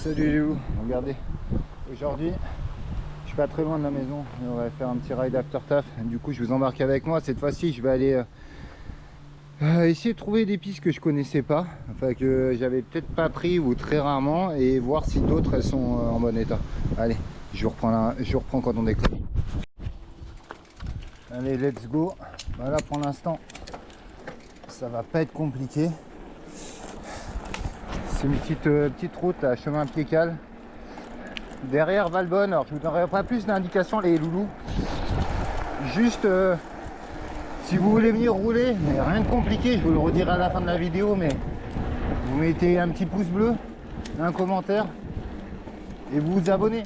Salut les loups, regardez, aujourd'hui je suis pas très loin de la maison et on va faire un petit ride after taf. Du coup je vous embarque avec moi. Cette fois-ci je vais aller essayer de trouver des pistes que je connaissais pas, enfin que j'avais peut-être pas pris ou très rarement, et voir si d'autres elles sont en bon état. Allez, je vous reprends quand on décolle. Allez, let's go. Voilà, pour l'instant ça va pas être compliqué. C'est une petite route à chemin pied cal derrière Valbonne. Alors je vous donnerai pas plus d'indications les loulous, juste si vous voulez venir rouler, mais rien de compliqué, je vous le redirai à la fin de la vidéo, mais vous mettez un petit pouce bleu, un commentaire et vous vous abonnez,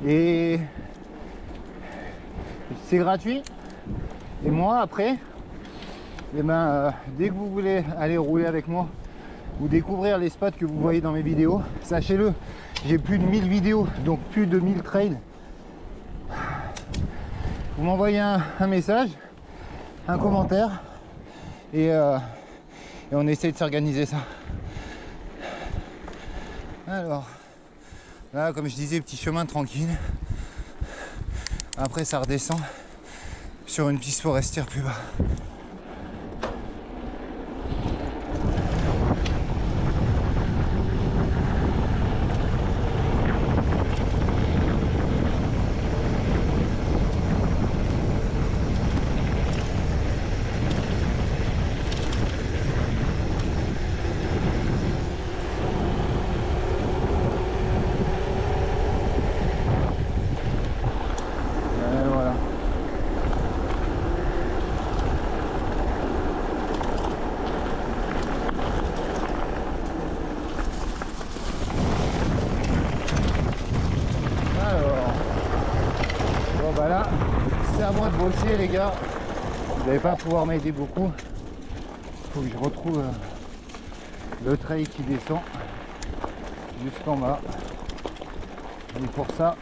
et c'est gratuit. Et moi après, et dès que vous voulez aller rouler avec moi ou découvrir les spots que vous voyez dans mes vidéos, sachez-le, j'ai plus de 1000 vidéos, donc plus de 1000 trails. Vous m'envoyez un message, un commentaire, et on essaie de s'organiser ça. Alors là, comme je disais, petit chemin tranquille. Après ça redescend sur une piste forestière plus bas. Voilà, c'est à moi de bosser les gars, vous n'allez pas pouvoir m'aider beaucoup. Il faut que je retrouve le trail qui descend jusqu'en bas, et pour ça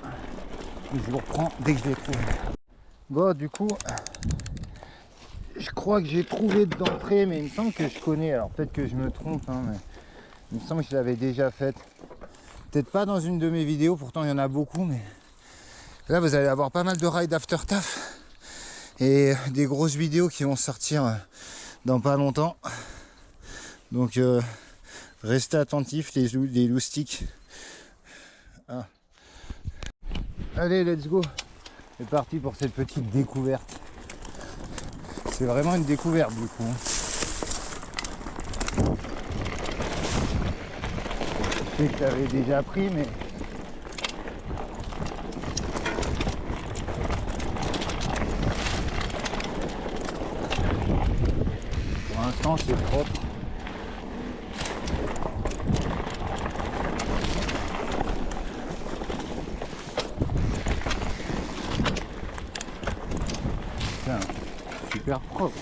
je vous reprends dès que je l'ai trouvé. Bon, du coup je crois que j'ai trouvé d'entrée, mais il me semble que je connais, alors peut-être que je me trompe, hein, mais il me semble que je l'avais déjà faite, peut-être pas dans une de mes vidéos, pourtant il y en a beaucoup, mais là vous allez avoir pas mal de rides after taf et des grosses vidéos qui vont sortir dans pas longtemps, donc restez attentifs les loustiques. Ah. Allez, let's go, c'est parti pour cette petite découverte. C'est vraiment une découverte du coup. Je sais que tu avais déjà pris, mais pour l'instant c'est propre. Putain, super propre.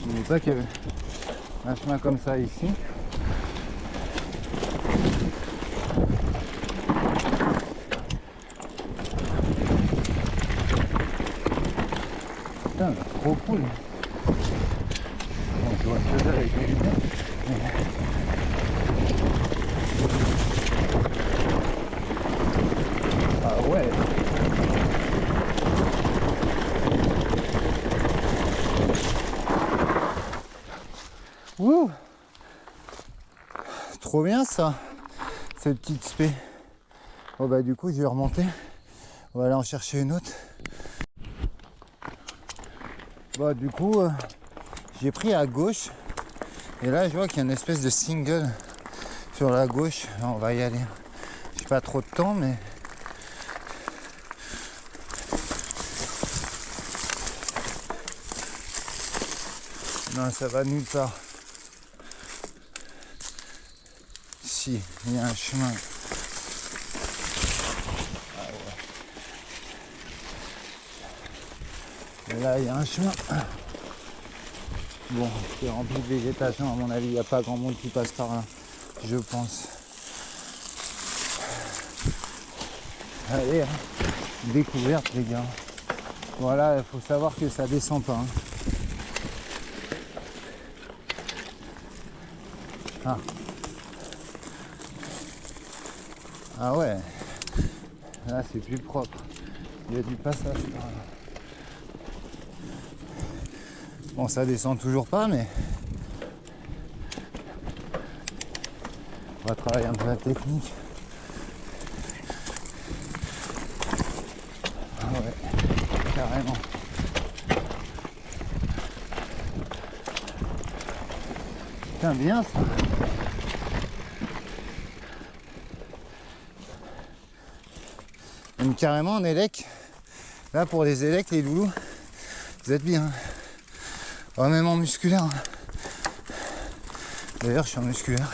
Je ne savais pas qu'il y avait un chemin comme ça ici. Putain, trop cool. Bon, je vois que ça avec les lunettes. Ah ouais. Wouh, trop bien ça, cette petite spé. Bon bah du coup je vais remonter, on va aller en chercher une autre. Bon du coup j'ai pris à gauche et là je vois qu'il y a une espèce de single sur la gauche. Alors, on va y aller, j'ai pas trop de temps mais non, ça va nulle part. Si, il y a un chemin. Ah ouais. Et là, il y a un chemin. Bon, c'est rempli de végétation. À mon avis, il n'y a pas grand monde qui passe par là, je pense. Allez, hein. Découverte, les gars. Voilà, il faut savoir que ça descend pas. Hein. Ah. Ah ouais, là c'est plus propre. Il y a du passage par là. Bon, ça descend toujours pas, mais on va travailler un peu la technique. Ah ouais, carrément. Putain, bien ça. Même carrément en élec. Là pour les élecs, les loulous, vous êtes bien. Ouais, même en musculaire. D'ailleurs, je suis en musculaire.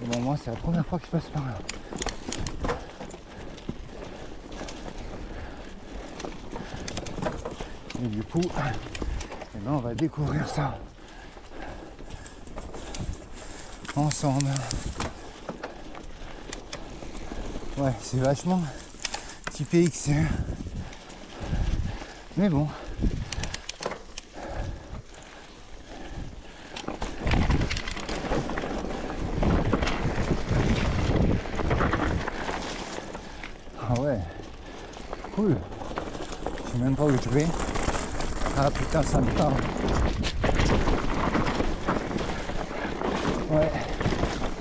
Et bon, moi, c'est la première fois que je passe par là. Et du coup, eh ben, on va découvrir ça ensemble. Ouais, c'est vachement typé X. Mais bon. Ah ouais, cool. Je sais même pas où je vais. Ah putain, ça me parle. Ouais,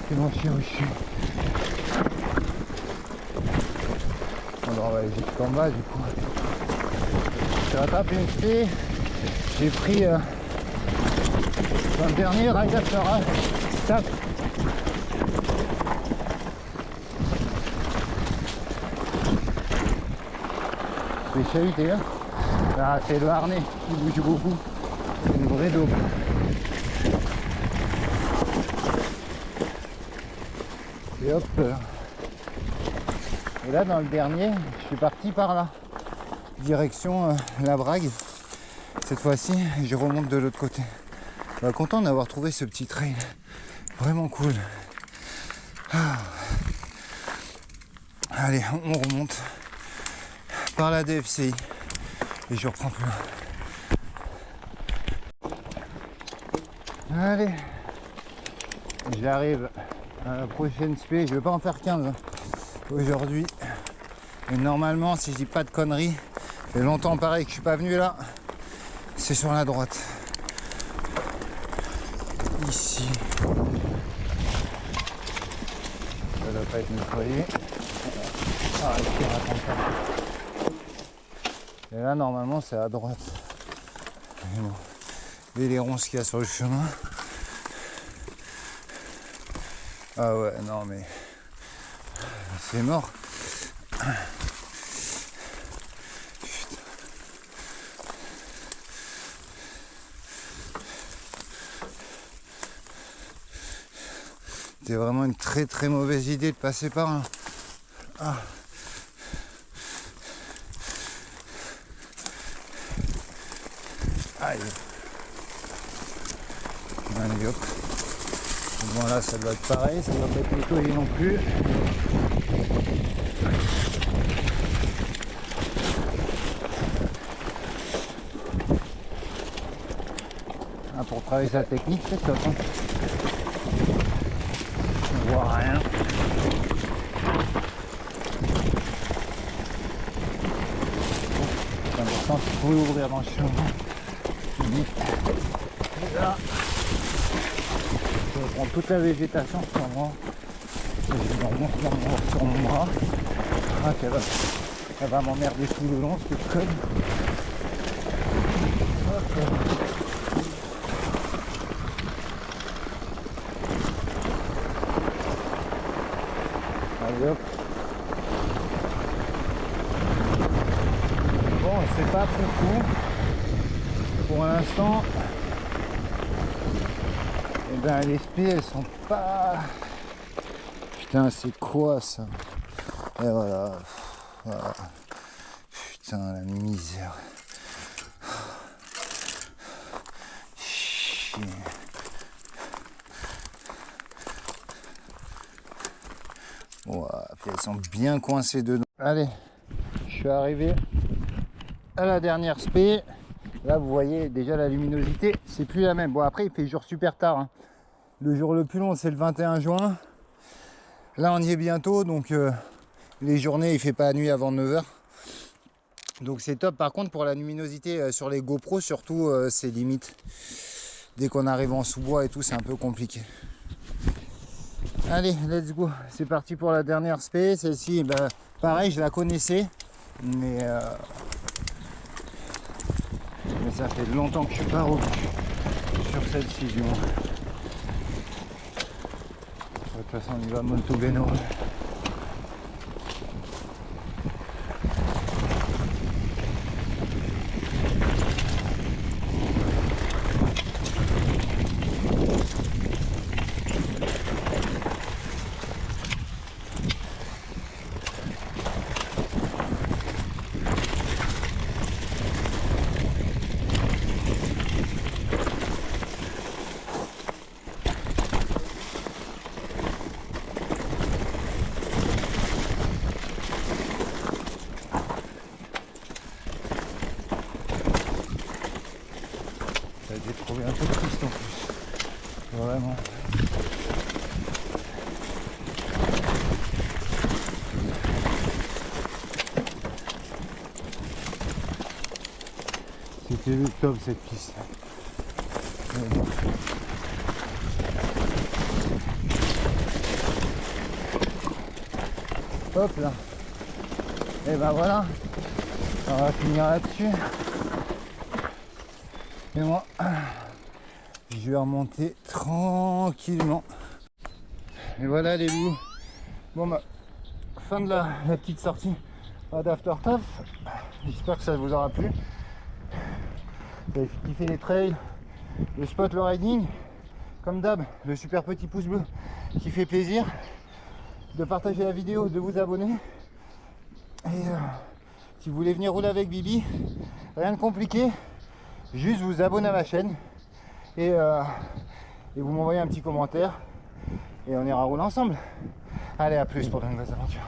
c'est bon, je sais où je suis. Alors on va aller jusqu'en bas du coup. J'ai rattrapé une spé. J'ai pris le dernier ride after stop. C'est chahuté là. Ah, c'est le harnais qui bouge beaucoup. C'est une vraie daube. Et hop. Et là dans le dernier, je suis parti par là. Direction la Brague. Cette fois-ci, je remonte de l'autre côté. Bah, content d'avoir trouvé ce petit trail. Vraiment cool. Ah. Allez, on remonte par la DFCI. Et je reprends plus loin. Allez. J'arrive à la prochaine spé. Je vais pas en faire 15 aujourd'hui. Et normalement, si je dis pas de conneries, ça fait longtemps pareil que je suis pas venu là. C'est sur la droite. Ici. Ça doit pas être nettoyé. Ah, et là, normalement, c'est à droite. Et bon, les ronces qu'il y a sur le chemin. Ah ouais, non mais... C'est mort. C'était vraiment une très très mauvaise idée de passer par là. Ah. Aïe. Allez hop. Bon là ça doit être pareil, ça doit pas être nettoyé non plus. Ah, pour travailler sa technique c'est top. Hein. On voit rien. C'est important de trouver ouvrir dans le chemin. Et là, je reprends toute la végétation sur moi. Et je vais remonter sur mon bras. Ah, elle va m'emmerder tout le long, cette conne. Allez hop. Bon, c'est pas fou. Pour l'instant, et ben les spies elles sont pas. Putain, c'est quoi ça? Et voilà. Voilà. Putain, la misère. Chier. Ouah, puis elles sont bien coincées dedans. Allez, je suis arrivé à la dernière spé. Là vous voyez déjà la luminosité c'est plus la même. Bon après il fait jour super tard hein. Le jour le plus long c'est le 21 juin. Là on y est bientôt, donc les journées il fait pas nuit avant 9 h. Donc c'est top. Par contre pour la luminosité sur les GoPro surtout c'est limite. Dès qu'on arrive en sous-bois et tout c'est un peu compliqué. Allez, let's go. C'est parti pour la dernière spé. Celle-ci, bah, pareil, je la connaissais. Mais ça fait longtemps que je suis pas revenu sur celle-ci du moins. De toute façon on y va molto bene. J'ai trouvé un peu triste en plus, vraiment. C'était le top cette piste. Hop là. Et ben voilà, on va finir là-dessus. Et moi, je vais remonter tranquillement. Et voilà les loups. Bon bah, fin de la petite sortie d'Aftertaf. J'espère que ça vous aura plu. Vous avez kiffé les trails, le spot, le riding. Comme d'hab, le super petit pouce bleu qui fait plaisir. De partager la vidéo, de vous abonner. Et si vous voulez venir rouler avec Bibi, rien de compliqué. Juste vous abonner à ma chaîne et vous m'envoyez un petit commentaire et on ira rouler ensemble. Allez, à plus pour de nouvelles aventures.